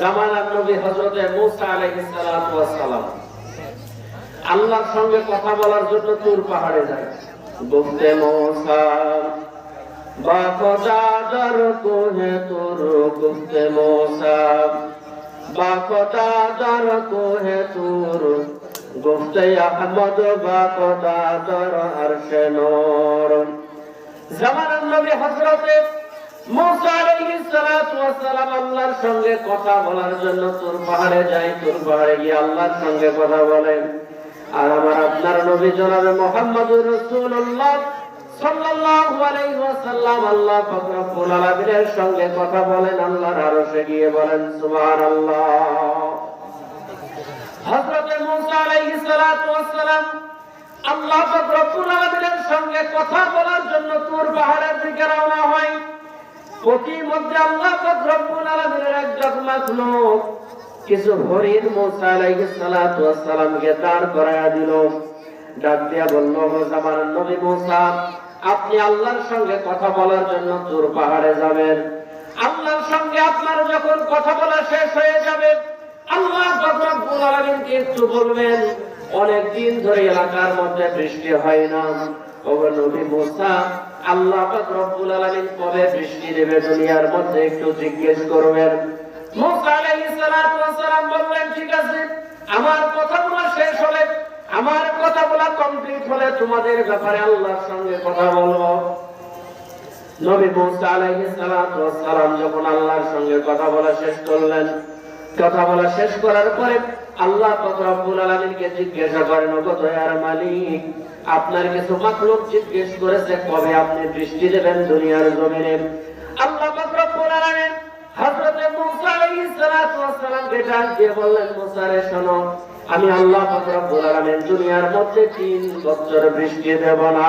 জামানার নবী হযরতে মূসা আলাইহিস সালাতু ওয়াস সালাম আল্লাহর সঙ্গে কথা বলার জন্য তুর পাহাড়ে যায়। গুফতে মূসা বা খোদা দর কোহে তুর, গুফতে মূসা বা খোদা দর কোহে তুর, গুফতে আহমদ বা খোদা দর আরশে নূর। জামানার নবী হযরতে মূসা আলাইহিস সালাতু ওয়াস সালাম আল্লাহর সঙ্গে কথা বলার জন্য তুর পাহাড়ে যায়। তুর পাহাড়ে গিয়ে আল্লাহর সঙ্গে কথা বলেন। আর আমার আপনার নবী জনাবে মুহাম্মদুর রাসূলুল্লাহ সাল্লাল্লাহু আলাইহি ওয়াসাল্লাম আল্লাহ পাক রব্বুল আলামিনের সঙ্গে কথা বলেন। আল্লাহর আরশে গিয়ে বলেন সুবহানাল্লাহ। হযরতে মূসা আলাইহিস সালাতু ওয়াস সালাম আল্লাহ পাক রব্বুল আলামিনের সঙ্গে কথা বলার জন্য তুর পাহাড়ের দিকে রওনা হয়। প্রতিমধ্যে আল্লাহ পাক রব্বুল আলামিনের একজন মাখলুক কিছু হরিণ মূসা আলাইহিস সালাতু ওয়াস সালামকে দাঁড় করায়া দিল। ডাক দিয়া বলল, জামানার নবী মূসা, আপনি আল্লাহর সঙ্গে কথা বলার জন্য তুর পাহাড়ে যাবেন। আল্লাহর সঙ্গে আপনার যখন কথা বলা শেষ হয়ে যাবে, আল্লাহ পাক রব্বুল আলামিনকে একটু বলবেন, অনেক দিন ধরে এলাকার মধ্যে বৃষ্টি হয় না। ও নবী মূসা, আল্লাহ পাক রব্বুল আলামিন কবে বৃষ্টি দেবে দুনিয়ার মধ্যে একটু জিজ্ঞেস করবেন। মূসা আলাইহিস সালাতু ওয়াস সালাম বললেন, ঠিক আছে, আমার কথা বলা শেষ হলে, আমার কথা বলা কমপ্লিট হলে তোমাদের ব্যাপারে আল্লাহর সঙ্গে কথা বলবো। নবী মূসা আলাইহিস সালাতু ওয়াস সালাম যখন আল্লাহর সঙ্গে কথা বলা শেষ করলেন, কথা বলা শেষ করার পরে আল্লাহ পাক রব্বুল আলামিনকে জিজ্ঞাসা করেন, ওগো দয়ার মালিক, আপনার কিছু মাখলুক জিজ্ঞেস করেছে কবে আপনি বৃষ্টি দেবেন দুনিয়ার জমিনে। আল্লাহ পাক রব্বুল আলামিন হযরতে মূসা আলাইহিস সালাতু ওয়াস সালামকে ডাক দিয়ে বললেন, মূসা রে শোনো, আমি আল্লাহ পাক রব্বুল আলামিন দুনিয়ার মধ্যে 3 বছর বৃষ্টি দেব না।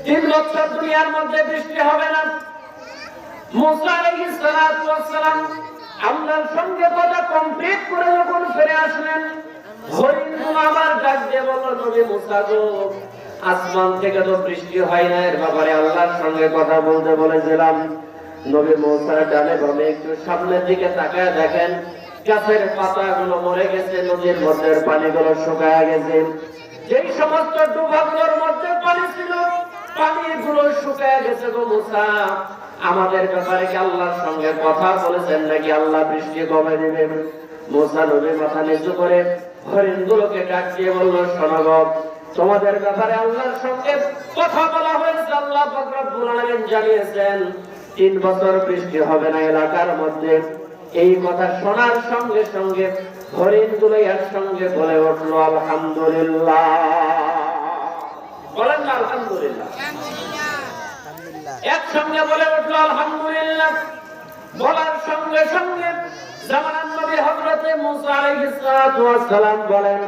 3 বছর দুনিয়ার মধ্যে বৃষ্টি হবে না। মূসা আলাইহিস সালাতু ওয়াস সালাম আল্লাহর সঙ্গে কথা কমপ্লিট করে যখন ফিরে আসলেন, হরিণগুলো আবার ডাক দিয়ে বলল, নবী মূসা গো, আসমান থেকে তো বৃষ্টি হয় না, এর ব্যাপারে আল্লাহর সঙ্গে কথা বলতে বলেছিলাম। নবী মূসা ডানে বামে একটু সামনের দিকে তাকায় দেখেন, গাছের পাতাগুলো মরে গেছে, নদীর মধ্যে পানিগুলো শুকায় গেছে। যেই সমস্ত ডুবাগুলোর মধ্যে পানি ছিল, পানিগুলো শুকায় গেছে। গো মূসা, আমাদের ব্যাপারে কি আল্লাহর সঙ্গে কথা বলেছেন নাকি আল্লাহ বৃষ্টি কমে দিবেন? মূসা নবী মাথা নিচু করে হরিণগুলোকে ডাক দিয়ে বলল, শোনো গো, তোমাদের ব্যাপারে আল্লাহর সঙ্গে কথা বলা হয়েছে। আল্লাহ পাক রব্বুল আলামিন জানিয়েছেন 3 বছর বৃষ্টি হবে না এলাকার মধ্যে। এই কথা শোনার সঙ্গে সঙ্গে হরিণগুলো একসঙ্গে বলে উঠলো, আলহামদুলিল্লাহ। বলেন না আলহামদুলিল্লাহ। একসঙ্গে বলে উঠলো আলহামদুলিল্লাহ। বলার সঙ্গে সঙ্গে জামানার নবী হযরতে মূসা আলাইহিস সালাতু ওয়াস সালাম বলেন,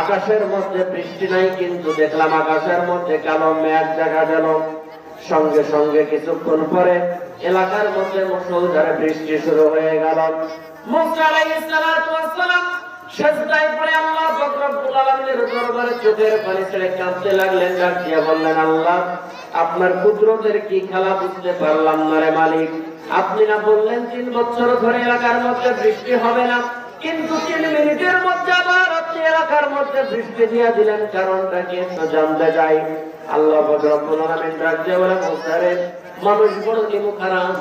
আকাশের মধ্যে বৃষ্টি নাই, কিন্তু দেখলাম আকাশের মধ্যে কালো মেঘ দেখা গেল। সঙ্গে সঙ্গে কিছুক্ষণ পরে এলাকার মধ্যে মুষলধারে বৃষ্টি শুরু হয়ে গেল। মূসা আলাইহিস সালাতু ওয়াস সালাম সিজদায় পড়ে আল্লাহ পাক রব্বুল আলামিনের দরবারে চোখের পানি ছেড়ে কাঁদতে লাগলেন। ডাক দিয়ে বললেন, আল্লাহ, আপনার কুদরতের কি খেলা বুঝতে পারলাম না রে মালিক। আপনি না বললেন 3 বছর ধরে এলাকার মধ্যে বৃষ্টি হবে না, কিন্তু 3 মিনিটের মধ্যে আবার আপনি এলাকার মধ্যে বৃষ্টি দিয়ে দিলেন, কারণটা কি একটু জানতে চাই। আল্লাহ পাক রব্বুল আলামিন ডাক দিয়ে বলেন, মূসা রে, মানুষ বড় নিমুখারাম,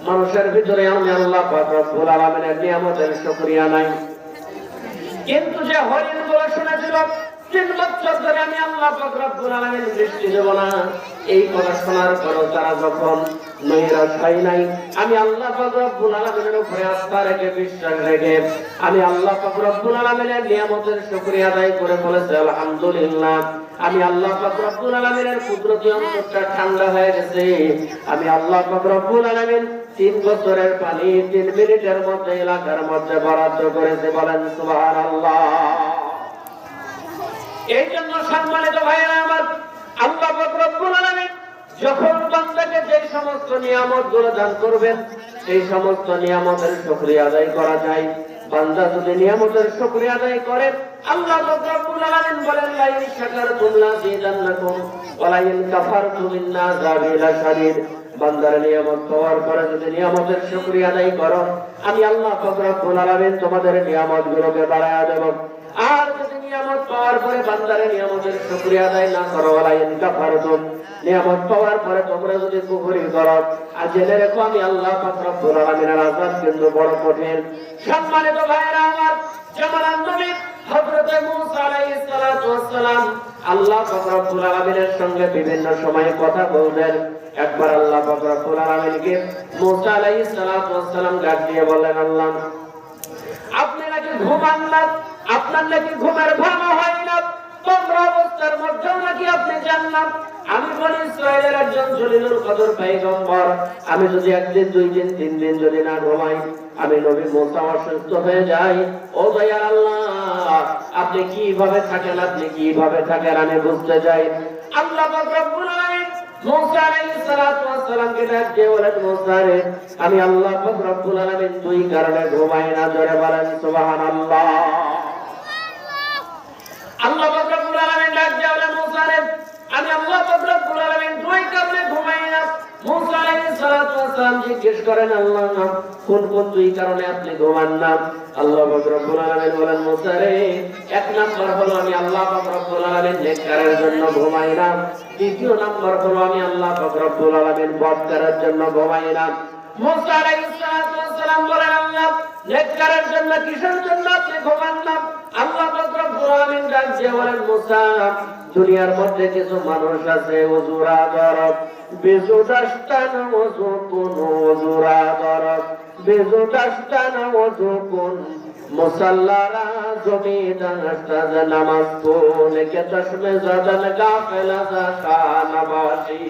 মানুষের ভিতরে আমি আল্লাহ পাক রব্বুল আলামিনের নিয়ামতের শুকরিয়া নাই। কিন্তু যে হরিণগুলো শুনেছিল 3 বছর ধরে আমি আল্লাহ পাক রব্বুল আলামিন বৃষ্টি দেব না, এই কথা শোনার পরও তারা যখন নৈরাশ হয় নাই, আমি আল্লাহ পাক রব্বুল আলামিনের উপরে আস্থা রেখে, বিশ্বাস রেখে আমি আল্লাহ পাক রব্বুল আলামিনের নিয়ামতের শুকরিয়া আদায় করে বলেছে আলহামদুলিল্লাহ। আমি আল্লাহ পাক রব্বুল আলামিনের কুদরতি অন্তরটা ঠান্ডা হয়ে গেছে। আমি আল্লাহ পাক রব্বুল আলামিন 3 বছরের পানি 3 মিনিটের মধ্যে এলাকার মধ্যে বরাদ্দ করেছে। বলেন সুবহানাল্লাহ। এই জন্য সম্মানিত ভাইয়েরা আমার, আল্লাহ পাক রব্বুল আলামিন যখন বান্দাকে যে সমস্ত নিয়ামতগুলো দান করবেন, এই সমস্ত নিয়ামতের শুকরিয়া আদায় করা যায়। বান্দা যদি নিয়ামতের শুকরিয়া আদায় করে, আল্লাহ পাক রব্বুল আলামিন বলেন, লা ইন শাকারতুম লাযিদান্নাকুম ওয়া লা ইন কাফারতুম ইন্না আযাবি লাশাদীদ। বান্দার নিয়ামত পাওয়ার পরে যদি নিয়ামতের শুকরিয়া আদায় করো, আমি আল্লাহ পাক রব্বুল আলামিন তোমাদের নিয়ামতগুলোকে বাড়ায়া দেব। আর যদি নিয়ামত পাওয়ার পরে বান্দার নিয়ামতের শুকরিয়া আদায় না করো, ওয়ালা ইন কাফারতুম, নিয়ামত পাওয়ার পরে তোমরা যদি কুফরি করো, আর জেনে রেখো আমি আল্লাহ পাক রব্বুল আলামিনের আযাব কিন্তু বড় কঠিন। সম্মানিত ভাইরা আমার, জামানার নবী হযরত মূসা আলাইহিস সালাতু ওয়াস সালাম আল্লাহ পাক রব্বুল আলামিনের সঙ্গে বিভিন্ন সময়ে কথা বলতেন। একবার আল্লাহ পাক রব্বুল আলামিনকে মূসা আলাইহিস সালাতু ওয়াস সালাম ডাক দিয়ে বললেন, আল্লাহ আপনি নাকি ঘুমান না, আপনার নাকি ঘুমের ভালো হয় না, তোমরা অবস্থার মধ্যেও নাকি আপনি জান্নাত। আমি বনি ইসরায়েলের একজন জলিলুল কদর পয়গম্বর, আমি যদি একদিন, দুই দিন, তিন দিন যদি না ঘুমাই, আমি নবী মূসা অসুস্থ হয়ে যাই। ও দয়ার আল্লাহ, আপনি কিভাবে থাকেন, আপনি কিভাবে থাকেন আমি বুঝতে চাই। আল্লাহ পাক রব্বুল আলামিন মূসা আলাইহিস সালাতু ওয়াস সালামকে ডাক দিয়ে বলেন, মূসা রে, আমি আল্লাহ পাক রব্বুল আলামিন দুই কারণে ঘুমাই না। জোরে বলেন সুবহানাল্লাহ। আল্লাহ পাক রব্বুল আলামিন ডাক দিয়ে বলেন, মূসা রে, আমি আল্লাহ পাক রব্বুল আলামিন দুই কারণে ঘুমাই না। মূসা আলাইহিস সালাতু ওয়াস সালাম জিজ্ঞেস করেন, আল্লাহ কোন কোন দুই কারণে আপনি ঘুমান না? আল্লাহ পাক রব্বুল আলামিন বলেন, মূসা রে, এক নাম্বার হলো আমি আল্লাহ পাক রব্বুল আলামিন নেককারের জন্য ঘুমাই না। দ্বিতীয় নাম্বার হলো আমি আল্লাহ পাক রব্বুল আলামিন বদকারের জন্য ঘুমাই না। মূসা আলাইহিস সালাতু ওয়াস সালাম বলেন, আল্লাহ নেককারের জন্য কিসের জন্য আপনি ঘুমান না? আল্লাহ পাক রব্বুল আলামিন ডাক দিয়ে বলেন, মূসা, দুনিয়ার মধ্যে কিছু মানুষ আছে ওযুরা দরব বেজুদাস্তান ওযু কোন ওযুরা দরব বেজুদাস্তান ওযু কোন মুসাল্লারা জমিদাস্তান নামাজ পড়ে কে চশমে জাদান গাফেলা যা নবাসী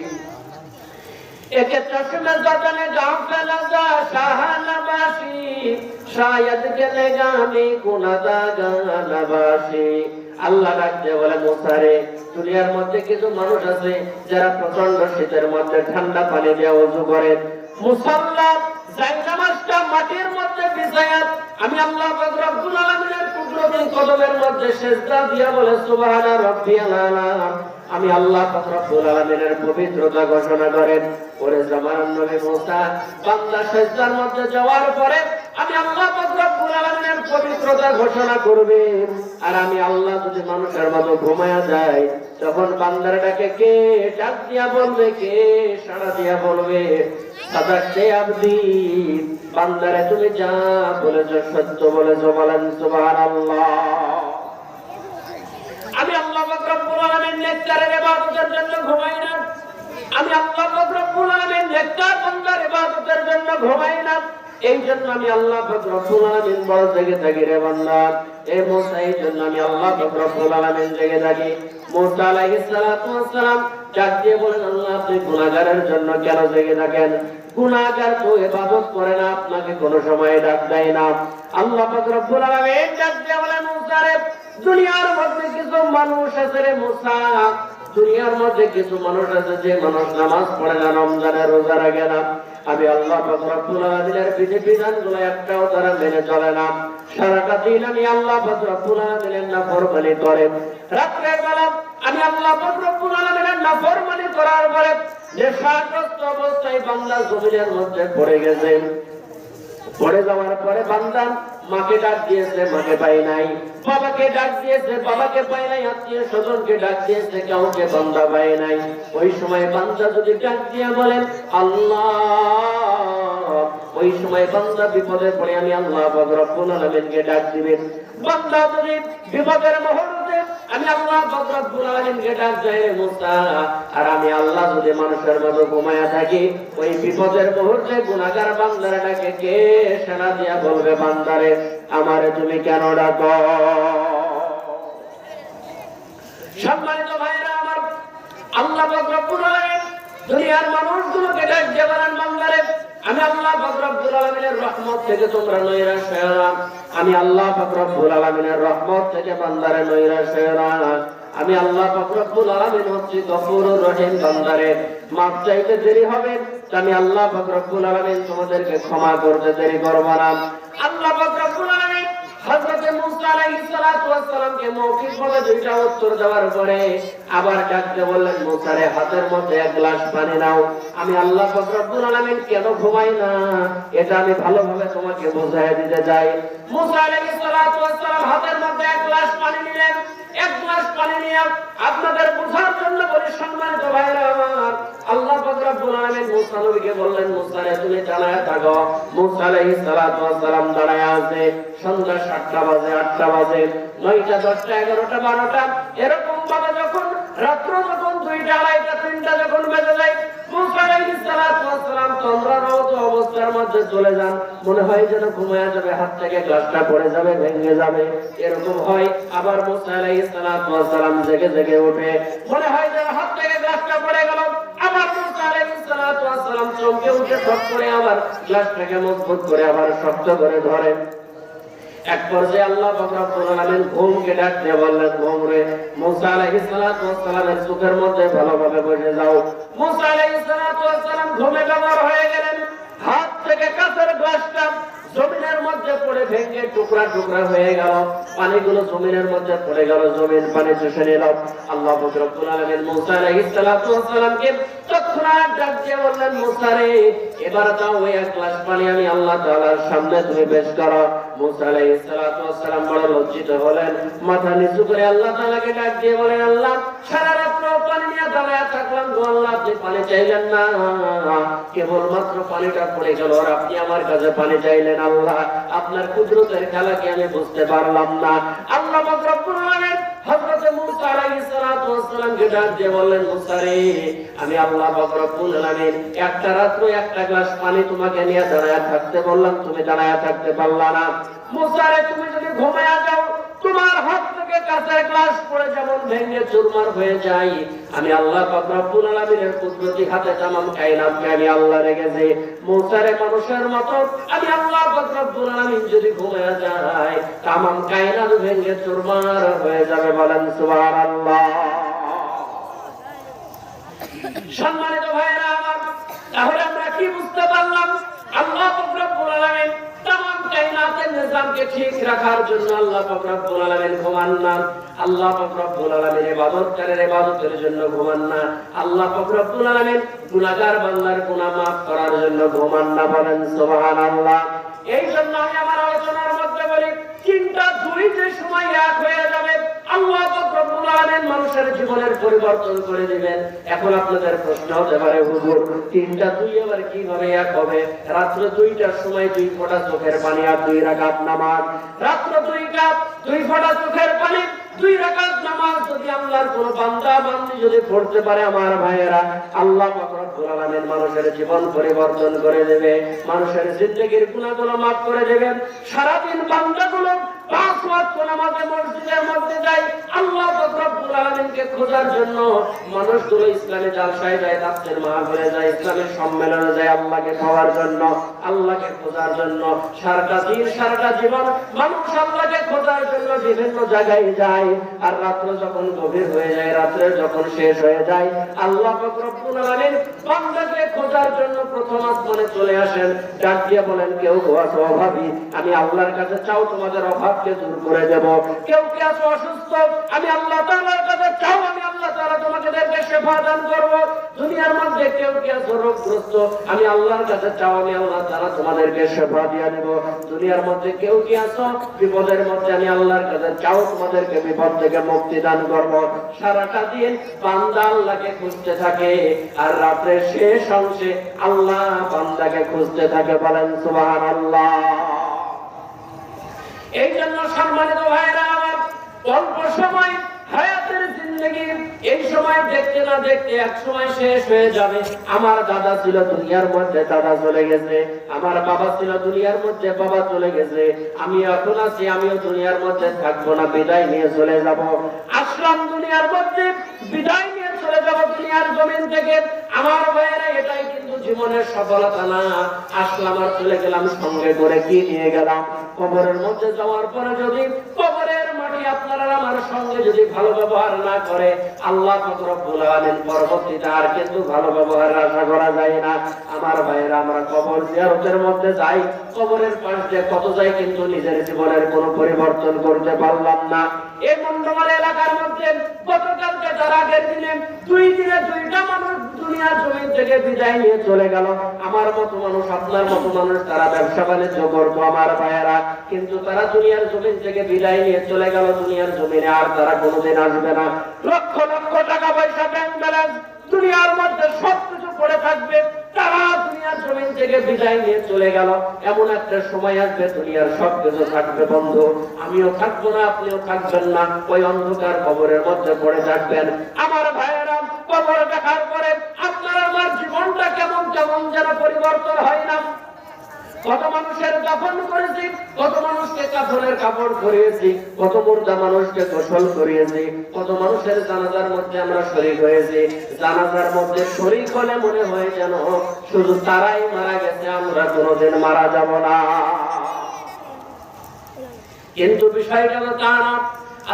একে চশমে জাদান গাফেলা যা শাহনবাসী শায়দ গেলে গামি গুনাহা গানবাসী। আল্লাহ ডাকতে বলে, মূসা রে, দুনিয়ার মধ্যে কিছু মানুষ আছে যারা প্রচন্ড শীতের মধ্যে ঠান্ডা পানি দিয়ে ওযু করে, মুসাল্লা জায়নামাজটা মাটির মধ্যে বিছায়া আমি আল্লাহ পাক রব্বুল আলামিনের কুদরতি কদমের মধ্যে সিজদা দিয়া বলে সুবহানা রাব্বিয়াল আলা, আমি আল্লাহ পাক রব্বুল আলামিনের পবিত্রতা ঘোষণা করেন। ওরে জামানার নবী মূসা, বান্দা সিজদার মধ্যে যাওয়ার পরে আমি আল্লাহ পাক রব্বুল আলামিনের পবিত্রতা ঘোষণা করবে। আর আমি আল্লাহ যদি মানুষের মতো ঘুমায়া যায়, তখন বান্দার ডাকে কে ডাক দিয়া বলবে, কে সাড়া দিয়া বলবে, সাদাকতে আবদি, বান্দারে তুমি যা বলেছ সত্য বলেছ। বলেন সুবহানাল্লাহ। আমি আল্লাহ পাক রব্বুল আলামিন নেককারের ইবাদতের জন্য ঘুমাই না। আমি আল্লাহ পাক রব্বুল আলামিন নেককার বান্দার ইবাদতের জন্য ঘুমাই না। এই জন্য আমি আল্লাহ পাক রব্বুল আলামিন বল জেগে থাকি রে বান্দা। এই মূসা, এই জন্য আমি আল্লাহ পাক রব্বুল আলামিন জেগে থাকি। মূসা আলাইহিস সালাতু ওয়াস সালাম ডাক দিয়ে বলেন, আল্লাহ আপনি গুনাহগারের জন্য কেন জেগে থাকেন? গুনাহগার তো ইবাদত করে না, আপনাকে কোন সময় ডাক দেয় না। আল্লাহ পাক রব্বুল আলামিন ডাক দিয়ে বলেন, মূসা রে, দুনিয়ার মধ্যে কিছু মানুষ আছে রে মূসা, দুনিয়ার মধ্যে কিছু মানুষ আছে যে মানুষ নামাজ পড়ে না, রমজানের রোজা রাখে না। আমি আল্লাহ পাক রব্বুল আলামিনের বিধিবিধানগুলো একটাও তারা মেনে চলে না। সারাটা দিন আমি আল্লাহ পাক রব্বুল আলামিনের নাফরমানি করে, রাতের বেলা আমি আল্লাহ পাক রব্বুল আলামিনের নাফরমানি করার পরে নেশাগ্রস্ত অবস্থায় বান্দা জমিনের মধ্যে পড়ে গেছে। পড়ে যাওয়ার পরে বান্দা মাকে ডাক দিয়েছে, মাকে পাই নাই। বাবাকে ডাক দিয়েছে, বাবাকে পাই নাই। আত্মীয় স্বজনকে ডাক দিয়েছে, কাউকে বান্দা পাই নাই। ওই সময় বান্দা যদি ডাক দিয়ে বলেন আল্লাহ, ওই সময় বান্দা বিপদে পড়ে আমি আল্লাহ পাক রব্বুল আলামিনকে ডাক দিবেন। বান্দা যদি বিপদের মুহূর্তে আমি আল্লাহ পাক রব্বুল আলামিনকে ডাক দেয় মূসা, আর আমি আল্লাহ যদি মানুষের মতো ঘুমায়া থাকি, ওই বিপদের মুহূর্তে গুনাহগার বান্দার ডাকে কে সাড়া দিয়া বলবে, বান্দারে আমারে তুমি কেন ডাকো? সম্মানিত ভাইরা আমার, আল্লাহ পাক রব্বুল আলামিন দুনিয়ার মানুষগুলোকে ডাক দিয়ে বলেন, বান্দারে আমি আল্লাহ পাক রব্বুল আলামিনের রহমত থেকে তোমরা নৈরাশ হয়ো না। আমি আল্লাহ পাক রব্বুল আলামিনের রহমত থেকে বান্দারে নৈরাশ হয়ো না। আমি আল্লাহ পাক রব্বুল আলামিন হচ্ছি গফুরুর রহিম। বান্দারে মাফ চাইতে দেরি হবে, আমি আল্লাহ পাক রব্বুল আলামিন তোমাদেরকে ক্ষমা করতে দেরি করব না। আল্লাহ পাক রব্বুল আলামিন হযরত মূসা আলাইহিস সালাতু ওয়াস সালামকে মৌখিকভাবে দুইটা উত্তর দেওয়ার পরে আবার ডাকতে বললেন, মুসা রে, হাতের মধ্যে এক গ্লাস পানি নাও। আমি আল্লাহ পাক রব্বুল আলামিন কেন ঘুমাই না এটা আমি ভালোভাবে তোমাকে বুঝাই দিতে চাই। মুসা আলাইহিস সালাতু ওয়াস সালাম হাতের মধ্যে এক গ্লাস পানি নিলেন। এক গ্লাস পানি নিয়ে আপনাদের বোঝার জন্য বলি, সম্মানিত ভাইরা আমার, আল্লাহ পাক রব্বুল আলামিন মুসা নবীকে বললেন, মুসা রে, তুমি দাঁড়ায় থাকো। মুসা আলাইহিস সালাতু ওয়াস সালাম দাঁড়ায় আছে। সন্ধ্যা 7টা বাজে, 8টা বাজে, 9টা, 10টা, 11টা, 12টা, এরকম ভাবে যখন রাত্র যখন 2টা, 2:30, 3টা যখন বেজে যায়, মুসা আলাইহিস সালাতু ওয়াস সালাম তন্দ্রারত অবস্থার মধ্যে চলে যান। মনে হয় যেন ঘুমায়া যাবে, হাত থেকে গ্লাসটা পড়ে যাবে, ভেঙে যাবে, এরকম হয়। আবার মুসা আলাইহিস সালাতু ওয়াস সালাম জেগে জেগে ওঠে, মনে হয় যেন হাত থেকে গ্লাসটা পড়ে গেল। আবার মুসা আলাইহিস সালাতু ওয়াস সালাম চমকে উঠে ঠক করে আবার গ্লাসটাকে মজবুত করে আবার শক্ত করে ধরেন। এক পর্যায়ে আল্লাহ পাক রব্বুল আলামিন ঘুমকে ডাক দিয়ে বললেন, ঘুম রে, মুসা আলাইহিস সালাতু ওয়াস সালামের চোখের মধ্যে ভালোভাবে বসে যাও। মুসা আলাইহিস সালাতু ওয়াস সালাম ঘুমে ব্যবহার হয়ে গেলেন। হাত থেকে কাঁচের গ্লাসটা জমিনের মধ্যে পড়ে ভেঙে টুকরা টুকরা হয়ে গেল। পানিগুলো জমিনের মধ্যে পড়ে গেল, জমিন পানি চুষে নিল। আল্লাহ পাক রব্বুল আলামিন মুসা আলাইহিস সালাতু ওয়াস সালামকে তৎক্ষণাৎ ডাক দিয়ে বললেন, মুসা রে, এবার যাও, ওই এক গ্লাস পানি আমি আল্লাহ তাআলার সামনে তুমি পেশ করো। মুসা আলাইহিস সালাতু ওয়াস সালাম বড় লজ্জিত হলেন, মাথা নিচু করে আল্লাহ তাআলাকে ডাক দিয়ে বলেন, আল্লাহ, সারা রাত্র পানি নিয়ে দাঁড়ায় থাকলাম গো আল্লাহ, আপনি পানি চাইলেন না, কেবলমাত্র পানিটা পড়ে গেল আর আপনি আমার কাছে পানি চাইলেন। আল্লাহ, আপনার কুদরতের খেলা কি আমি বুঝতে পারলাম না। আল্লাহ পাক রব্বুল আলামিন হযরত মুসা আলাইহিস সালাতু ওয়াস সালামকে ডাক দিয়ে বললেন, মুসা রে, আমি আল্লাহ পাক রব্বুল আলামিন একটা রাত্র একটা গ্লাস পানি তোমাকে নিয়ে দাঁড়ায় থাকতে বললাম, তুমি দাঁড়ায় থাকতে পারলা না। মুসা রে, তুমি যদি ঘুমায়া যাও, তোমার হাত থেকে কাঁচের গ্লাস পড়ে যেমন ভেঙে চুরমার হয়ে যায়, আমি আল্লাহ পাক রব্বুল আলামিনের কুদরতি হাতে তামাম কায়নাতকে আমি আল্লাহ রেখেছি। মুসা রে, মানুষের মতো আমি আল্লাহ পাক রব্বুল আলামিন যদি ঘুমায়া যায়, তামাম কায়নাত ভেঙে চুরমার হয়ে যাবে। বলেন সুবহানাল্লাহ। সম্মানিত ভাইরা আমার, তাহলে আমরা কি বুঝতে পারলাম? আল্লাহ পাক রব্বুল আলামিন তামাম কায়নাতের নিজামকে ঠিক রাখার জন্য আল্লাহ পাক রব্বুল আলামিন ঘুমান না। আল্লাহ পাক রব্বুল আলামিন ইবাদতকারীর ইবাদতের জন্য ঘুমান না। আল্লাহ পাক রব্বুল আলামিন গুনাহগার বান্দার গুনাহ maaf করার জন্য ঘুমান না। বলেন সুবহানাল্লাহ। এই জন্য আমি আমার আলোচনার মধ্যে বলি, তিনটা দুই যে সময় এক হয়ে যাবে, আল্লাহ পাক রব্বুল আলামিন মানুষের জীবনের পরিবর্তন করে দিবেন। এখন আপনাদের প্রশ্ন হতে পারে, হুজুর, তিনটা দুই আবার কিভাবে এক হবে? রাত্র 2টার সময় 2 ফোঁটা চোখের পানি আর 2 রাকাত নামাজ। রাত্র 2 ফোঁটা চোখের পানি, 2 রাকাত নামাজ যদি আল্লাহর কোন বান্দা বান্দি যদি পড়তে পারে, আমার ভাইয়েরা, আল্লাহ পাক রব্বুল আলামিন মানুষের জীবন পরিবর্তন করে দেবে, মানুষের জিন্দেগির গুনাহগুলো maaf করে দেবেন। সারা দিন বান্দাগুলো 5 ওয়াক্ত নামাজে মসজিদের মধ্যে যায়, আল্লাহ পাক রব্বুল আলামিনকে খোঁজার জন্য। মানুষগুলো ইসলামে জালসায় যায়, তাফসীর মাহফিলে যায়, ইসলামের সম্মেলনে যায়, আল্লাহকে পাওয়ার জন্য, আল্লাহকে খোঁজার জন্য। সারাটা দিন সারাটা জীবন মানুষ আল্লাহকে খোঁজার জন্য বিভিন্ন জায়গায় যায়। আর রাত্র যখন গভীর হয়ে যায়, রাত্রে যখন শেষ হয়ে যায়, আল্লাহ পাক রব্বুল আলামিন বান্দাকে খোঁজার জন্য প্রথম আসমানে চলে আসেন। ডাক দিয়ে বলেন, কেউ আছো অভাবী, আমি আল্লাহর কাছে চাও, তোমাদের অভাবকে দূর করে দেব। কেউ কি আছো অসুস্থ, আমি আল্লাহ তাআলার কাছে চাও, আমি আল্লাহ তাআলা তোমাদেরকে শিফা দান করব। দুনিয়ার মধ্যে কেউ কি আছো রোগগ্রস্ত, আমি আল্লাহর কাছে চাও, আমি আল্লাহ তাআলা তোমাদেরকে শিফা দিয়ে দেব। দুনিয়ার মধ্যে কেউ কি আছো বিপদের মধ্যে, আমি আল্লাহর কাছে চাও, তোমাদেরকে বিপদ থেকে মুক্তি দান করব। সারাটা দিন বান্দা আল্লাহকে খুঁজতে থাকে, আর রাতের শেষ অংশে আল্লাহ বান্দাকে খুঁজতে থাকে। বলেন সুবহানাল্লাহ। এই জন্য সম্মানিত ভাইরা আমার, অল্প সময় হায়াতের জিন্দেগি, এই সময় দেখতে না দেখতে এক সময় শেষ হয়ে যাবে। আমার দাদা ছিল দুনিয়ার মধ্যে, দাদা চলে গেছে। আমার বাবা ছিল দুনিয়ার মধ্যে, বাবা চলে গেছে। আমি এখন আছি, আমিও দুনিয়ার মধ্যে থাকবো না, বিদায় নিয়ে চলে যাব। আসলাম দুনিয়ার মধ্যে, বিদায় নিয়ে চলে যাব দুনিয়ার জমিন থেকে। আমার ভাইয়েরা, এটাই কিন্তু জীবনের সফলতা না। আসলাম আর চলে গেলাম, সঙ্গে করে কি নিয়ে গেলাম? কবরের মধ্যে যাওয়ার পরে যদি কবরের মাটি নবী আপনারা আমার সঙ্গে যদি ভালো ব্যবহার না করে, আল্লাহ পাক রব্বুল আলামিন পরবর্তীতে আর কিন্তু ভালো ব্যবহার আশা করা যায় না। আমার ভাইয়েরা, আমরা কবর জিয়ারতের মধ্যে যাই, কবরের পাশ দিয়ে কত যাই, কিন্তু নিজের জীবনের কোনো পরিবর্তন করতে পারলাম না। এই মন্ডমাল এলাকার মধ্যে গতকালকে তার আগের দিনে 2 দিনে 2টা মানুষ দুনিয়ার জমিন থেকে বিদায় নিয়ে চলে গেল। আমার মতো মানুষ, আপনার মতো মানুষ, তারা ব্যবসা বাণিজ্য করতো আমার ভাইয়েরা, কিন্তু তারা দুনিয়ার জমিন থেকে বিদায় নিয়ে চলে গেল। দুনিয়ার জমিনে আর তারা কোনোদিন আসবে না। লক্ষ লক্ষ টাকা পয়সা, ব্যাংক ব্যালেন্স দুনিয়ার মধ্যে সবকিছু পড়ে থাকবে, তারা দুনিয়ার জমিন থেকে বিদায় নিয়ে চলে গেল। এমন একটা সময় আসবে দুনিয়ার সবকিছু থাকবে বন্ধু, আমিও থাকবো না, আপনিও থাকবেন না, ওই অন্ধকার কবরের মধ্যে পড়ে থাকবেন। আমার ভাইয়েরা, কবর দেখার পরে আপনার আমার জীবনটা কেমন কেমন যেন পরিবর্তন হয় না। কত মানুষের দাফন করেছি, কত মানুষকে কাফনের কাপড় পরিয়েছি, কত মুর্দা মানুষকে গোসল করিয়েছি, কত মানুষের জানাজার মধ্যে আমরা শরীক হয়েছি। জানাজার মধ্যে শরীক হলে মনে হয় যেন শুধু তারাই মারা গেছে, আমরা কোনোদিন মারা যাব না। কিন্তু বিষয়টা তো তা না।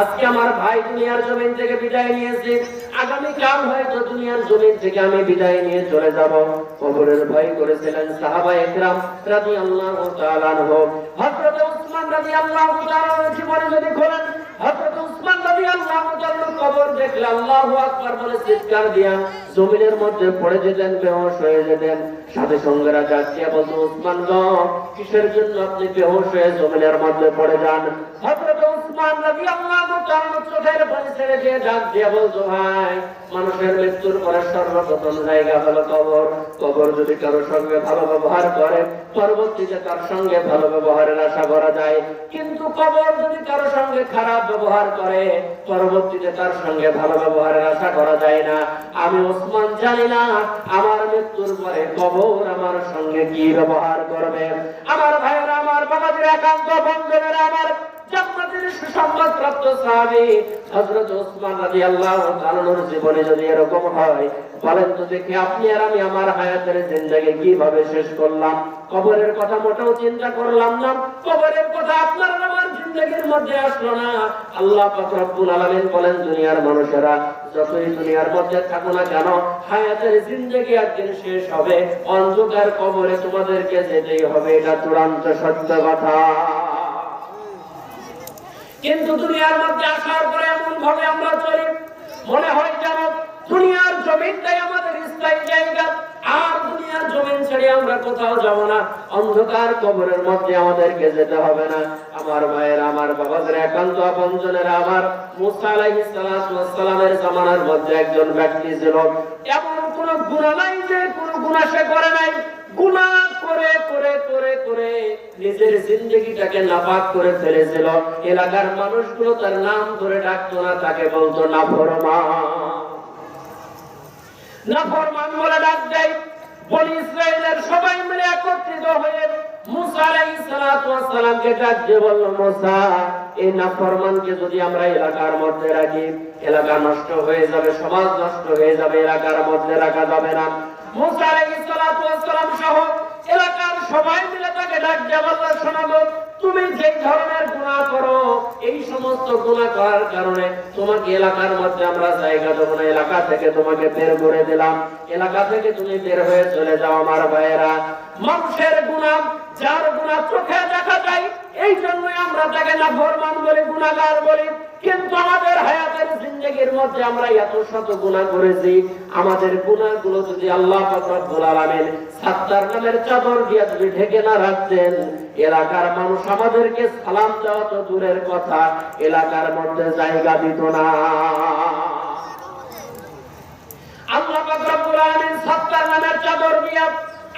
আজকে আমার ভাই দুনিয়ার জমিন থেকে বিদায় নিয়েছে, আগামীকাল হয়তো দুনিয়ার জমিন থেকে আমি বিদায় নিয়ে চলে যাব। কবরের ভয় করেছিলেন সাহাবায়ে কেরাম রাদিয়াল্লাহু তাআলা আনহু। হযরত উসমান রাদিয়াল্লাহু তাআলা জীবনে যদি খোলেন, হযরত উসমান রাদিয়াল্লাহু তাআলা কবর দেখলে আল্লাহু আকবার বলে চিৎকার দিয়া জমিনের মধ্যে পড়ে যেতেন, বেহুশ হয়ে যেতেন। সাথে সঙ্গেরা ডাকিয়া বলতো, উসমান গো, কিসের জন্য আপনি বেহুশ হয়ে জমিনের মধ্যে পড়ে যান? হযরত উসমান রাদিয়াল্লাহু তাআলা চোখের পানি ছেড়ে দিয়ে ডাক দিয়া বলতো, ভাই, মানুষের মৃত্যুর পরে সর্বপ্রথম জায়গা হলো কবর। কবর যদি কারো সঙ্গে ভালো ব্যবহার করে, পরবর্তীতে তার সঙ্গে ভালো ব্যবহারের আশা করা যায়। কিন্তু কবর যদি কারো সঙ্গে খারাপ ব্যবহার করে, পরবর্তীতে তার সঙ্গে ভালো ব্যবহারের আশা করা যায় না। আমি ওসমান জানি না আমার মৃত্যুর পরে কবর আমার সঙ্গে কি ব্যবহার করবে। আমার ভাইয়েরা, আমার বাবাদের একান্ত বন্ধুরা, আমার জান্নাতের সুসংবাদপ্রাপ্ত সাহাবী হযরত ওসমান রাদিয়াল্লাহু তাআলার জীবনে যদি এরকম হয়, বলেন তো দেখি আপনি আর আমি আমার হায়াতের জিন্দেগি কিভাবে শেষ করলাম? কবরের কথা মোটেও চিন্তা করলাম না, কবরের কথা আপনার আমার জিন্দেগির মধ্যে আসলো না। আল্লাহ পাক রব্বুল আলামিন বলেন, দুনিয়ার মানুষেরা যতই দুনিয়ার মধ্যে থাকো না কেন, হায়াতের জিন্দেগি একদিন শেষ হবে, অন্ধকার কবরে তোমাদেরকে যেতেই হবে, এটা চূড়ান্ত সত্য কথা। কিন্তু দুনিয়ার মধ্যে আসার পরে এমন ভাবে আমরা চলি, মনে হয় যেন দুনিয়ার জমিনটাই আমাদের স্থায়ী জায়গা, আর দুনিয়ার জমিন ছেড়ে আমরা কোথাও যাব না, অন্ধকার কবরের মধ্যে আমাদেরকে যেতে হবে না। আমার ভাইয়েরা, আমার বাবাদের একান্ত আপনজনেরা, আমার মুসা আলাইহিস সালাতু ওয়াস সালামের জামানার মধ্যে একজন ব্যক্তি ছিল, এমন কোন গুনাহ নাই যে কোন গুনাহ সে করে নাই। গুনাহ করে করে করে করে নিজের জিন্দেগিটাকে নাপাক করে ফেলেছিল। এলাকার মানুষগুলো তার নাম ধরে ডাকতো না, তাকে বলতো নাফরমান। নাফরমান বলে ডাক দেয়। বনি ইসরাইলের সবাই মিলে একত্রিত হয়ে মুসা আলাইহিস সালাতু ওয়াস সালামকে ডাক দিয়ে বলল, মুসা, এই নাফরমানকে যদি আমরা এলাকার মধ্যে রাখি, এলাকা নষ্ট হয়ে যাবে, সমাজ নষ্ট হয়ে যাবে, এলাকার মধ্যে রাখা যাবে না। মুসা আলাইহিস সালাতু ওয়াস সালাম সহ এলাকার সবাই মিলে তাকে ডাক দিয়ে বলল, শোনো, তুমি যে ধরনের গুনাহ করো, এই সমস্ত গুনাহ করার কারণে তোমাকে এলাকার মধ্যে আমরা জায়গা দেব না, এলাকা থেকে তোমাকে বের করে দিলাম, এলাকা থেকে তুমি বের হয়ে চলে যাও। আমার ভাইয়েরা, মানুষের গুনাহ, যার গুনাহ চোখে দেখা যায়, এই জন্যই আমরা তাকে নাফরমান বলি, গুনাহগার বলি। কিন্তু আমাদের হায়াতের জিন্দেগির মধ্যে আমরা এত শত গুনাহ করেছি, আমাদের গুনাহগুলো যদি আল্লাহ পাক রব্বুল আলামিন সাত্তার নামের চাদর দিয়ে যদি ঢেকে না রাখতেন, এলাকার মানুষ আমাদেরকে সালাম দেওয়া তো দূরের কথা, এলাকার মধ্যে জায়গা দিত না। আল্লাহ পাক রব্বুল আলামিন সাত্তার নামের চাদর দিয়ে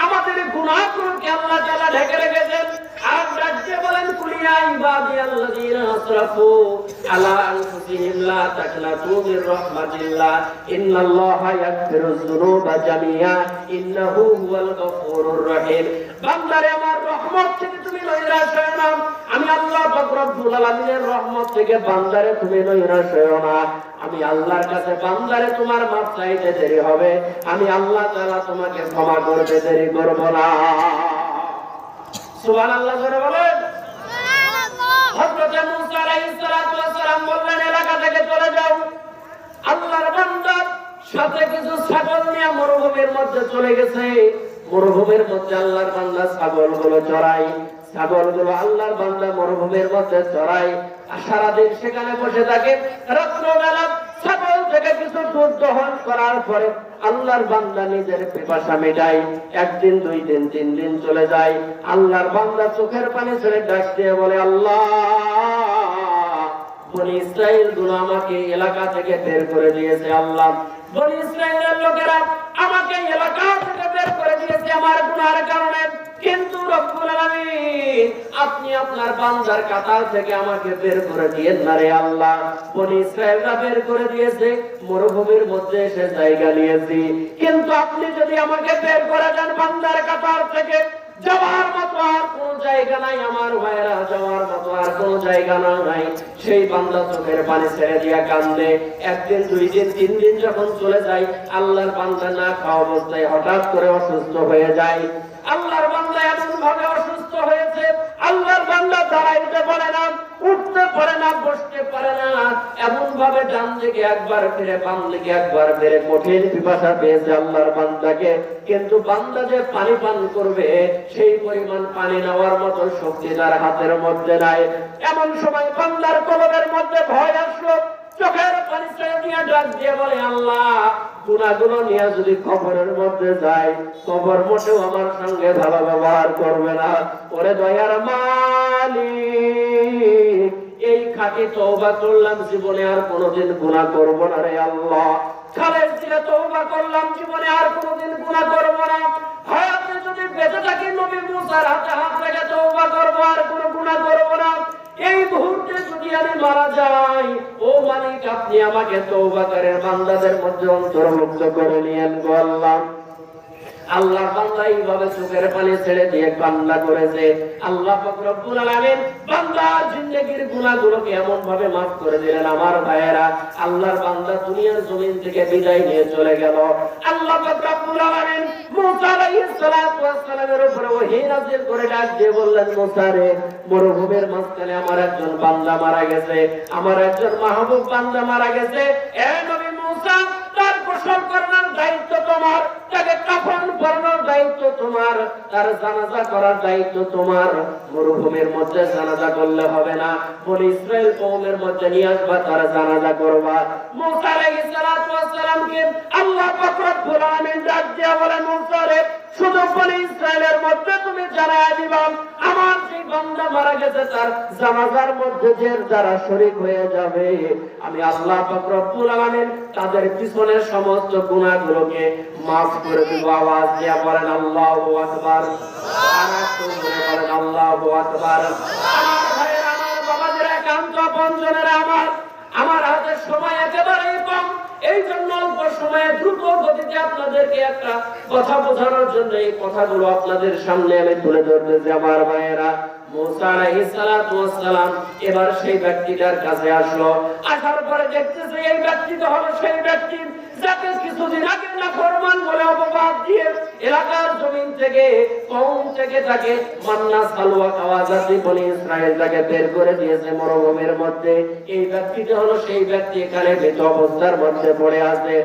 আমাদের গুনাহগুলোকে আল্লাহ তাআলা ঢেকে রেখেছেন। আর রাজ্যে বলেন, কুলিয়া ইবাদিয়াল্লাযীনা আসরাফু আলা আনফুসিহিম লা তাকনাতু মির রাহমাতিল্লাহ ইন্নাল্লাহা ইয়াগফিরুয যুনুবা জামিআ ইন্নাহু হুয়াল গফুরুর রহিম। বান্দারে, আমার রহমত থেকে তুমি নৈরাশ হয়ো না। আমি আল্লাহ পাক রব্বুল আলামিনের রহমত থেকে বান্দারে তুমি নৈরাশ হয়ো না। আমি আল্লাহর কাছে বান্দারে তোমার মাফ চাইতে দেরি হবে, আমি আল্লাহ তাআলা তোমাকে ক্ষমা করতে দেরি করব না। সুবহানাল্লাহ জোরে বলেন। হযরত মুসা আলাইহিস সালাতু ওয়াস সালাম সালাম বললেন এলাকা থেকে চলে যাও। আল্লাহর বান্দা সাথে কিছু ছাগল নিয়ে মরুভূমির মধ্যে চলে গেছে। মরুভূমির মধ্যে আল্লাহর বান্দা ছাগলগুলো চড়ায়। ছাগলগুলো আল্লাহর বান্দা মরুভূমির মধ্যে চড়ায়, সারাদিন সেখানে বসে থাকে। রাত্রবেলা ছাগল থেকে কিছু দুধ দহন করার পরে আল্লাহর বান্দা নিজের পিপাসা মেটায়। একদিন, 2 দিন, 3 দিন চলে যায়। আল্লাহর বান্দা চোখের পানি ছেড়ে ডাক দিয়ে বলে, আল্লাহ, বনি ইসরাইল গুলো আমাকে এলাকা থেকে বের করে দিয়েছে। আল্লাহ, বনি ইসরাইলের লোকেরা আমাকে এলাকা থেকে বের করে দিয়েছে আমার গুনাহের কারণে, কিন্তু রব্বুল আলামিন আপনি আপনার বান্দার কাতার থেকে আমাকে বের করে দিয়েন না রে আল্লাহ। বনি ইসরাইলরা বের করে দিয়েছে, মরুভূমির মধ্যে এসে জায়গা নিয়েছি, কিন্তু আপনি যদি আমাকে বের করে দেন বান্দার কাতার থেকে, যাওয়ার মতো আর কোন জায়গা নাই আমার ভাইরা, যাওয়ার মতো আর কোন জায়গা নাই। সেই বান্দা চোখের পানি ছেড়ে দিয়া কান্দে। একদিন, 2 দিন, 3 দিন যখন চলে যায়, আল্লাহর বান্দা না খাওয়া অবস্থায় হঠাৎ করে অসুস্থ হয়ে যায়। আল্লাহর বান্দা এমন ভাবে অসুস্থ হয়েছে, আল্লাহর বান্দা দাঁড়াইতে পারে না, উঠতে পারে না, বসতে পারে না। এমন ভাবে ডান দিকে একবার ফিরে, বাম দিকে একবার ফিরে, কঠিন পিপাসা পেয়েছে আল্লাহর বান্দাকে, কিন্তু বান্দা যে পানি পান করবে সেই পরিমাণ পানি নেওয়ার মতো শক্তি তার হাতের মধ্যে নাই। এমন সময় বান্দার কলবের মধ্যে ভয় আসলো, চোখের পানি ছেড়ে দিয়ে ডাক দিয়ে বলে, আল্লাহ, গুনাহগুলো নিয়ে যদি কবরের মধ্যে যাই, কবর মোটেও আমার সঙ্গে ভালো ব্যবহার করবে না। ওরে দয়ার মালিক, এই খাঁটি তওবা করলাম, জীবনে আর কোনোদিন গুনাহ করব না রে আল্লাহ। খালেদ দিলে তওবা করলাম, জীবনে আর কোনোদিন গুনাহ করব না। হায়াতে যদি বেঁচে থাকি নবী মুসার হাতে হাত রেখে তওবা করব, আর কোনো গুনাহ করব না। এই মুহূর্তে যদি আমি মারা যাই, ও মালিক, আপনি আমাকে তওবাকারীর বান্দাদের মধ্যে অন্তর্ভুক্ত করে নিয়েন গো আল্লাহ। আল্লাহর বান্দা এইভাবে চোখের পানি ছেড়ে দিয়ে কান্না করেছে। আল্লাহ পাক রব্বুল আলামিন বান্দার জিন্দেগীর গুনাহগুলোকে এমন ভাবে মাফ করে দিলেন আমার ভাইয়েরা। আল্লাহর বান্দা দুনিয়ার জমিন থেকে বিদায় নিয়ে চলে গেল। আল্লাহ পাক রব্বুল আলামিন মুসা আলাইহিস সালাতু ওয়াস সালামের উপরে ওহী নাযিল করে ডাক দিয়ে বললেন, মুসা রে, মরুভূমির মাঝখানে আমার একজন বান্দা মারা গেছে, আমার একজন মাহবুব বান্দা মারা গেছে। এ নবী মুসা, তার গোসল করানোর দায়িত্ব তোমার, তাকে কাফন পরানোর দায়িত্ব তোমার, তার জানাজা করার দায়িত্ব তোমার। মরুভূমির মধ্যে জানাজা করলে হবে না, বনি ইসরাইল কওমের মধ্যে নিয়ে আসবা, তার জানাজা করবা। মুসা আলাইহিস সালাতু ওয়াস সালামকে আল্লাহ পাক রব্বুল আলামিন ডাক দিয়া বলেন, মুসা রে, শুধু বনি ইসরাইলের মধ্যে তুমি জানায়া দিবা, আমার যে বান্দা মারা গেছে তার জানাজার মধ্যে যে যারা শরীক হয়ে যাবে, আমি আল্লাহ পাক রব্বুল আলামিন তাদের পিছনের সমস্ত গুনাহগুলোকে মাফ করে দিব। আওয়াজ দিয়া বলেন আল্লাহু আকবার। আর একটু জোরে বলেন আল্লাহু আকবার। আমার ভাইয়েরা, আমার বাবাজিরা, একান্ত আপনজনেরা, আমার হাতে সময় একেবারেই কম, এই জন্য অল্প সময়ে দ্রুত গতিতে আপনাদেরকে একটা কথা বোঝানোর জন্য এই কথাগুলো আপনাদের সামনে আমি তুলে ধরতেছি। আমার ভাইয়েরা, মুসা আলাইহিস সালাতু ওয়াস সালাম এবার সেই ব্যক্তিটার কাছে আসলো। আসার পরে দেখতেছে এই ব্যক্তিটা হলো সেই ব্যক্তি যাকে কিছুদিন আগে নাফরমান বলে অপবাদ দিয়ে এলাকার জমিন থেকে, কওম থেকে তাকে মান্না সালওয়া খাওয়া জাতি বনি ইসরাইল তাকে বের করে দিয়েছে মরুভূমির মধ্যে। এই ব্যক্তিটা হলো সেই ব্যক্তি, এখানে মৃত অবস্থার মধ্যে পড়ে আছে।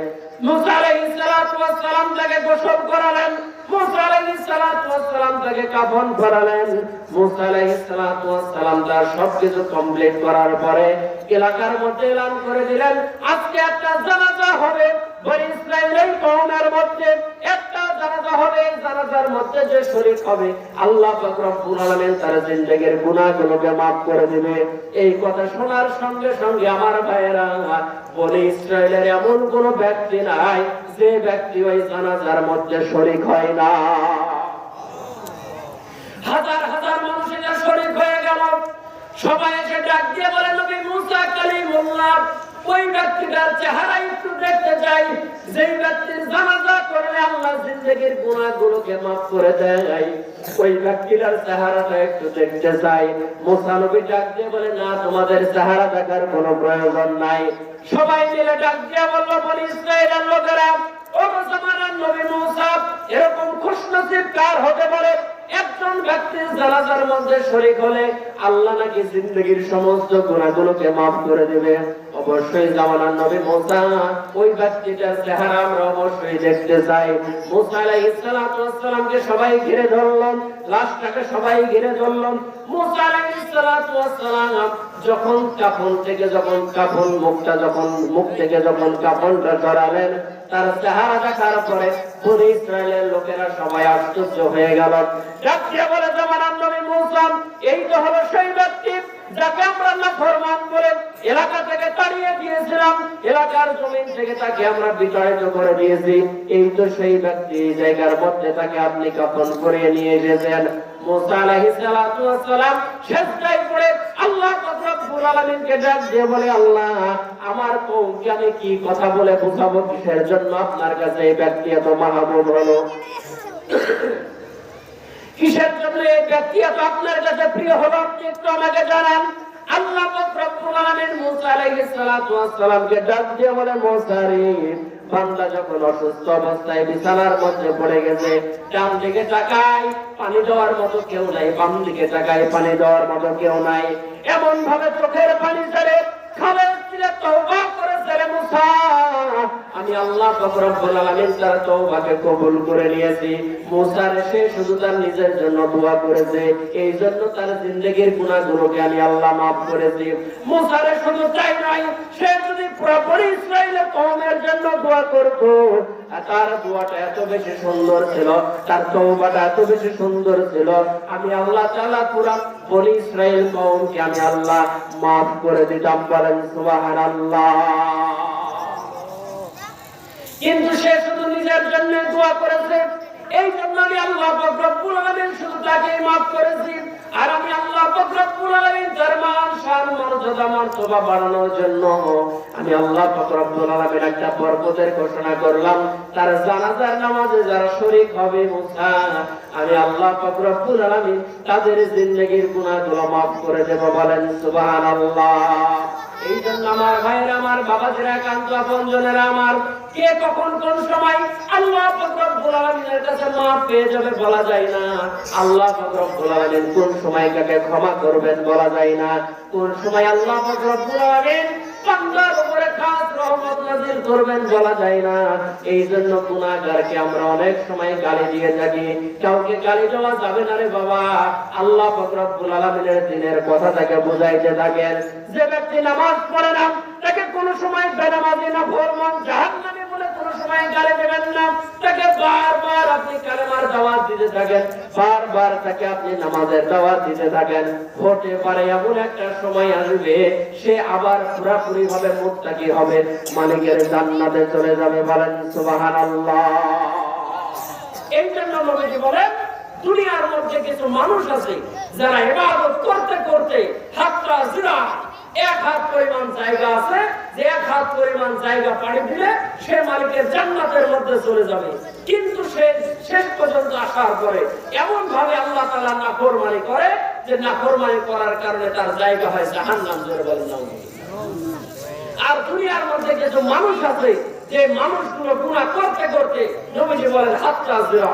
মুসা আলাইহিস সালাতু ওয়াস সালাম তাকে গোসল করালেন, মুসা আলাইহিস সালাতু ওয়াস সালাম তাকে কাফন পরালেন। মুসা আলাইহিস সালাতু ওয়াস সালাম তার সবকিছু কমপ্লিট করার পরে এলাকার মধ্যে এলান করে দিলেন, আজকে একটা জানাজা হবে বনি ইসরাইলের কওমের মধ্যে, একটা জানাজা হবে। এই জানাজার মধ্যে যে শরীক হবে, আল্লাহ পাক রব্বুল আলামিন তার জিন্দেগীর গুনাহগুলোকে maaf করে দিবে। এই কথা শোনার সঙ্গে সঙ্গে আমার ভাইয়েরা, বনি ইসরাইলের এমন কোন ব্যক্তি নাই যে ব্যক্তি ওই জানাজার মধ্যে শরীক হয় না। হাজার হাজার মানুষ এটা শরীক হয়ে গেল। সবাই এসে ডাক দিয়ে বলে, নবী মুসা কালিমুল্লাহ, ওই ব্যক্তিটার চেহারা একটু দেখতে চাই, যেই ব্যক্তির জানাজা করলে আল্লাহ জিন্দেগীর গুনাহগুলোকে maaf করে দেয়, ওই ব্যক্তিটার চেহারাটা একটু দেখতে চাই। মুসা নবী ডাক দিয়ে বলে, না, তোমাদের চেহারা দেখার কোনো প্রয়োজন নাই। সবাই মিলে ডাক দিয়ে বলল, বনি ইসরাইলের লোকেরা, ও জামানার নবী মুসা, এরকম খুশনসিব কার হতে পারে? একজন ব্যক্তি জানাজার মধ্যে শরীক হলে আল্লাহ নাকি জিন্দেগীর সমস্ত গুনাহগুলোকে মাফ করে দেবে। অবশ্যই জামানার নবী মুসা ওই ব্যক্তিটার চেহারা আমরা অবশ্যই দেখতে চাই। মুসা আলাইহিস সালাতু ওয়াস সালামকে সবাই ঘিরে ধরলেন, লাশটাকে সবাই ঘিরে ধরলেন। মুসা আলাইহিস সালাতু ওয়াস সালাম যখন কাফন থেকে মুখ থেকে কাফনটা সরালেন, তার চেহারা দেখার পরে বনি ইসরায়েলের লোকেরা সবাই আশ্চর্য হয়ে গেল। যাকে বলে জামানার নবী মুসা, এই তো হলো সেই ব্যক্তি যাকে আমরা নাফরমান করে এলাকা থেকে তাড়িয়ে দিয়েছিলাম, এলাকার জমিন থেকে তাকে আমরা বিতাড়িত করে দিয়েছি। এই তো সেই ব্যক্তি, জায়গার মধ্যে তাকে আপনি কাফন করে নিয়ে এসেছেন। মুসা আলাইহিস সালাতু ওয়াস সালাম সিজদায় পড়ে আল্লাহ রাব্বুল আলামিনকে ডাক দিয়ে বলে, আল্লাহ, আমার কওমকে আমি কি কথা বলে বুঝাবো? কিসের জন্য আপনার কাছে এই ব্যক্তি এত মাহবুব হলো? কিসের জন্য এই ব্যক্তি এত আপনার কাছে প্রিয় হলো? আপনি একটু আমাকে জানান। আল্লাহ রাব্বুল আলামিন মুসা আলাইহিস সালাতু ওয়াস সালামকে ডাক দিয়ে বলে, মুসা রে, বান্দা যখন অসুস্থ অবস্থায় বিছানার মধ্যে পড়ে গেছে, ডান দিকে তাকায় পানি দেওয়ার মতো কেউ নাই, বাম দিকে তাকায় পানি দেওয়ার মতো কেউ নাই, এমন ভাবে চোখের পানি ছেড়ে খালের তীরে তওবা করেছে রে মুসা। আমি আল্লাহ রাব্বুল আলামিন তার তওবাকে কবুল করে নিয়েছি। মুসা সে শুধু তার নিজের জন্য দোয়া করেছে, এই জন্য তার জিন্দেগীর গুনাহগুলোকে আমি আল্লাহ মাফ করেছি। মুসা শুধু তাই নয়, সে যদি পুরোপুরি ইসরায়েলের কওমের জন্য দোয়া করতো, তার দোয়াটা এত বেশি সুন্দর ছিল, তার তওবাটা এত বেশি সুন্দর ছিল, আমি আল্লাহ তাআলা পুরো বনি ইসরায়েল কওমকে আমি আল্লাহ মাফ করে দিতাম। বলেন সুবহানাল্লাহ। কিন্তু সে শুধু নিজের জন্য দোয়া করেছে, এই জন্য আমি আল্লাহ পাক রব্বুল আলামিন শুধু তাকে মাফ করেছি। আর আমি আল্লাহ পাক রব্বুল আলামিন তার মান শান মর্যাদা মর্তবা বাড়ানোর জন্য আমি আল্লাহ পাক রব্বুল আলামিন একটা বরকতের ঘোষণা করলাম। তার জানাজার নামাজে যারা শরীক হবে মুসা, আমি আল্লাহ পাক রব্বুল আলামিন তাদের জিন্দেগীর গুনাহগুলো মাফ করে দেব। বলেন সুবহানাল্লাহ। এই জন্য আমার ভাইয়েরা, আমার বাবাজিরা, একান্ত আপনজনেরা আমার, কে কখন কোন সময় আল্লাহ পাক রব্বুল আলামিনের কাছে মাফ পেয়ে যাবে বলা যায় না। আল্লাহ পাক রব্বুল আলামিন কোন সময় কাকে ক্ষমা করবেন বলা যায় না। কোন সময় আল্লাহ পাক রব্বুল আলামিন বান্দার উপরে খাস রহমত নাযিল করবেন বলা যায় না। এই জন্য গুনাহগারকে আমরা অনেক সময় গালি দিয়ে থাকি। কাউকে গালি দেওয়া যাবে না রে বাবা। আল্লাহ পাক রব্বুল আলামিনের দ্বীনের কথা তাকে বুঝাইতে থাকেন। যে ব্যক্তি নামাজ পড়ে না, তাকে কোন সময় বেনামাজি না ফরমান জাহান্নামী বলে কোন সময় গালি দেবেন না। তাকে বারবার আপনি কালেমার দাওয়াত দিতে থাকেন, বারবার তাকে আপনি নামাজের দাওয়াত দিতে থাকেন। হতে পারে এমন একটা সময় আসবে সে আবার পুরোপুরি ভাবে মুত্তাকি হবে, মালিকের জান্নাতে চলে যাবে। বলেন সুবহানাল্লাহ। এই জন্য নবীজি বলেন, দুনিয়ার মধ্যে কিছু মানুষ আছে যারা ইবাদত করতে করতে হাতটা জিরা, এক হাত পরিমাণ জায়গা আছে, যে এক হাত পরিমাণ জায়গা পাড়ি দিলে সে মালিকের জান্নাতের মধ্যে চলে যাবে। কিন্তু সে শেষ পর্যন্ত আসার পরে এমন ভাবে আল্লাহ তাআলা নাফরমানি করে যে নাফরমানি করার কারণে তার জায়গা হয় জাহান্নাম। জোরে বলেন না। আর দুনিয়ার মধ্যে কিছু মানুষ আছে যে মানুষগুলো গুনাহ করতে করতে নবীজি বলেন হাতটা জিরা,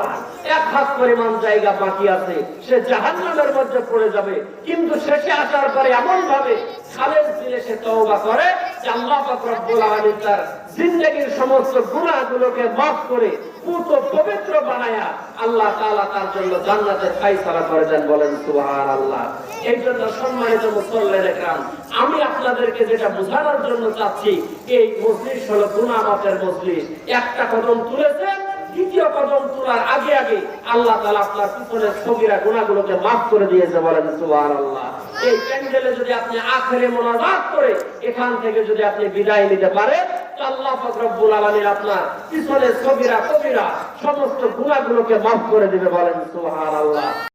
এক হাত পরিমাণ জায়গা বাকি আছে, সে জাহান্নামের মধ্যে পড়ে যাবে। কিন্তু শেষে আসার পরে এমন ভাবে খালেস দিলে সে তওবা করে যে আল্লাহ পাক রব্বুল আলামিন তার জিন্দেগীর সমস্ত গুনাহগুলোকে মাফ করে পুত পবিত্র বানায়া আল্লাহ তাআলা তার জন্য জান্নাতের ফয়সালা করে দেন। বলেন সুবহানাল্লাহ। এই জন্য সম্মানিত মুসল্লিরা کرام, আমি আপনাদেরকে যেটা বোঝানোর জন্য চাচ্ছি, এই মজলিস হলো গুনাহ মাফের মজলিস। একটা কদম তুলেছেন, দ্বিতীয় কদম তোলার আগে আগে আল্লাহ তাআলা আপনার পিছনের সগীরা গুনাহগুলোকে মাফ করে দিয়েছে। বলেন সুবহানাল্লাহ। এই প্যান্ডেলে যদি আপনি আখেরে মুনাজাত করে এখান থেকে যদি আপনি বিদায় নিতে পারেন, তো আল্লাহ পাক রব্বুল আলামিন আপনার পিছনের সগীরা কবিরা সমস্ত গুনাহগুলোকে মাফ করে দিবে। বলেন সুবহানাল্লাহ।